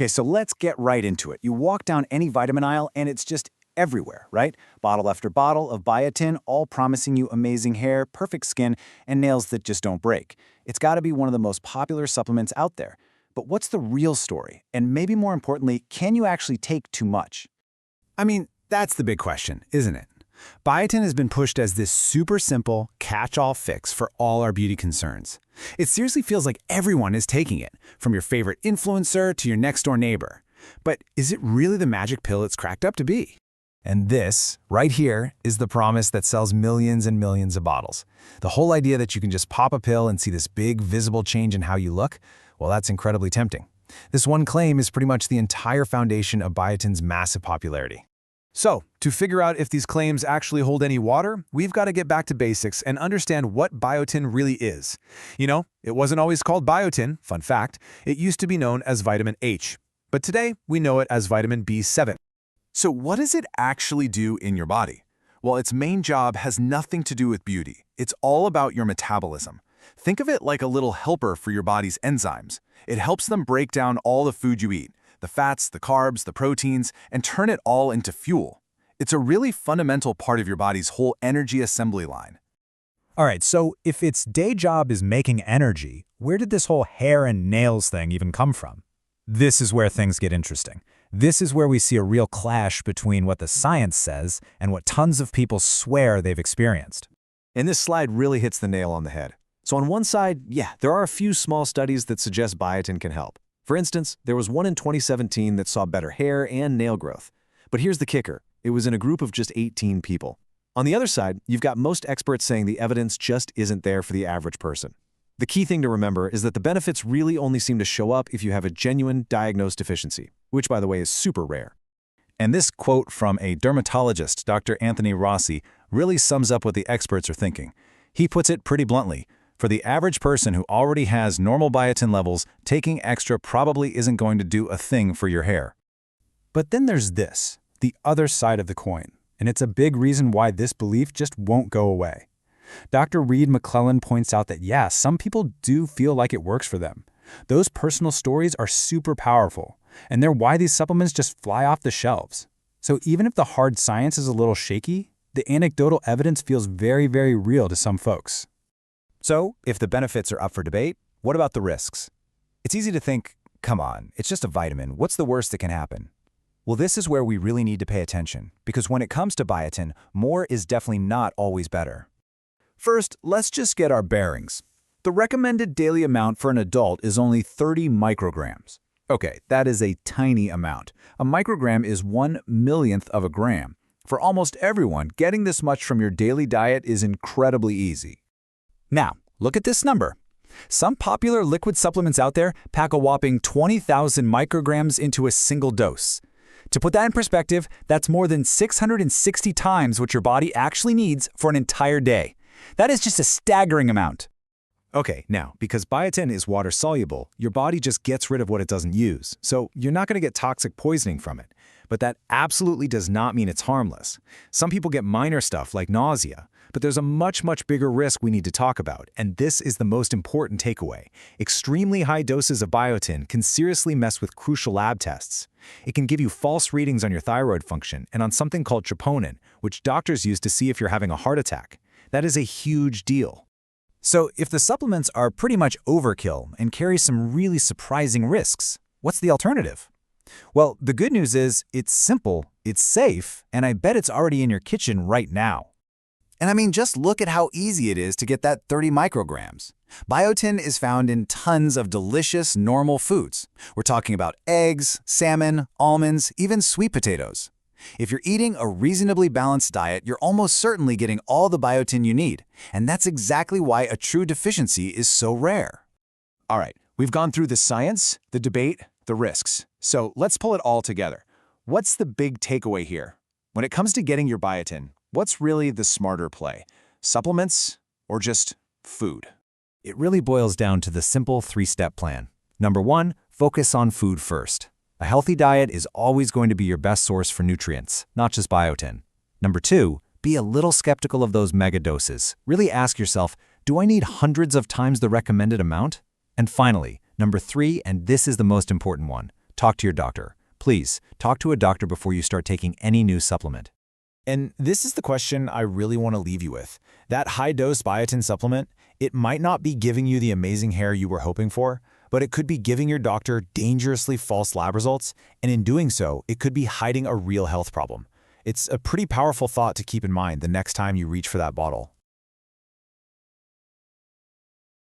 Okay, so let's get right into it. You walk down any vitamin aisle and it's just everywhere, right? Bottle after bottle of biotin, all promising you amazing hair, perfect skin, and nails that just don't break. It's got to be one of the most popular supplements out there. But what's the real story? And maybe more importantly, can you actually take too much? I mean, that's the big question, isn't it? Biotin has been pushed as this super simple, catch-all fix for all our beauty concerns. It seriously feels like everyone is taking it, from your favorite influencer to your next-door neighbor. But is it really the magic pill it's cracked up to be? And this, right here, is the promise that sells millions and millions of bottles. The whole idea that you can just pop a pill and see this big, visible change in how you look, well, that's incredibly tempting. This one claim is pretty much the entire foundation of biotin's massive popularity. So, to figure out if these claims actually hold any water, we've got to get back to basics and understand what biotin really is. You know, it wasn't always called biotin, fun fact. It used to be known as vitamin H. But today, we know it as vitamin B7. So what does it actually do in your body? Well, its main job has nothing to do with beauty. It's all about your metabolism. Think of it like a little helper for your body's enzymes. It helps them break down all the food you eat, the fats, the carbs, the proteins, and turn it all into fuel. It's a really fundamental part of your body's whole energy assembly line. All right, so if its day job is making energy, where did this whole hair and nails thing even come from? This is where things get interesting. This is where we see a real clash between what the science says and what tons of people swear they've experienced. And this slide really hits the nail on the head. So on one side, yeah, there are a few small studies that suggest biotin can help. For instance, there was one in 2017 that saw better hair and nail growth. But here's the kicker. It was in a group of just 18 people. On the other side, you've got most experts saying the evidence just isn't there for the average person. The key thing to remember is that the benefits really only seem to show up if you have a genuine diagnosed deficiency, which, by the way, is super rare. And this quote from a dermatologist, Dr. Anthony Rossi, really sums up what the experts are thinking. He puts it pretty bluntly. For the average person who already has normal biotin levels, taking extra probably isn't going to do a thing for your hair. But then there's this, the other side of the coin, and it's a big reason why this belief just won't go away. Dr. Reed McClellan points out that, yeah, some people do feel like it works for them. Those personal stories are super powerful, and they're why these supplements just fly off the shelves. So even if the hard science is a little shaky, the anecdotal evidence feels very, very real to some folks. So, if the benefits are up for debate, what about the risks? It's easy to think, come on, it's just a vitamin, what's the worst that can happen? Well, this is where we really need to pay attention, because when it comes to biotin, more is definitely not always better. First, let's just get our bearings. The recommended daily amount for an adult is only 30 micrograms. Okay, that is a tiny amount. A microgram is 1/1,000,000th of a gram. For almost everyone, getting this much from your daily diet is incredibly easy. Now, look at this number. Some popular liquid supplements out there pack a whopping 20,000 micrograms into a single dose. To put that in perspective, that's more than 660 times what your body actually needs for an entire day. That is just a staggering amount. Okay, now, because biotin is water-soluble, your body just gets rid of what it doesn't use, so you're not going to get toxic poisoning from it. But that absolutely does not mean it's harmless. Some people get minor stuff like nausea, but there's a much, much bigger risk we need to talk about, and this is the most important takeaway. Extremely high doses of biotin can seriously mess with crucial lab tests. It can give you false readings on your thyroid function and on something called troponin, which doctors use to see if you're having a heart attack. That is a huge deal. So, if the supplements are pretty much overkill and carry some really surprising risks, what's the alternative? Well, the good news is it's simple, it's safe, and I bet it's already in your kitchen right now. And I mean, just look at how easy it is to get that 30 micrograms. Biotin is found in tons of delicious, normal foods. We're talking about eggs, salmon, almonds, even sweet potatoes. If you're eating a reasonably balanced diet, you're almost certainly getting all the biotin you need. And that's exactly why a true deficiency is so rare. All right, we've gone through the science, the debate, the risks. So let's pull it all together. What's the big takeaway here? When it comes to getting your biotin, what's really the smarter play? Supplements or just food? It really boils down to the simple three-step plan. Number 1, focus on food first. A healthy diet is always going to be your best source for nutrients, not just biotin. Number 2, be a little skeptical of those mega doses. Really ask yourself, do I need hundreds of times the recommended amount? And finally, number 3, and this is the most important one, talk to your doctor. Please, talk to a doctor before you start taking any new supplement. And this is the question I really want to leave you with. That high-dose biotin supplement, it might not be giving you the amazing hair you were hoping for, but it could be giving your doctor dangerously false lab results, and in doing so, it could be hiding a real health problem. It's a pretty powerful thought to keep in mind the next time you reach for that bottle.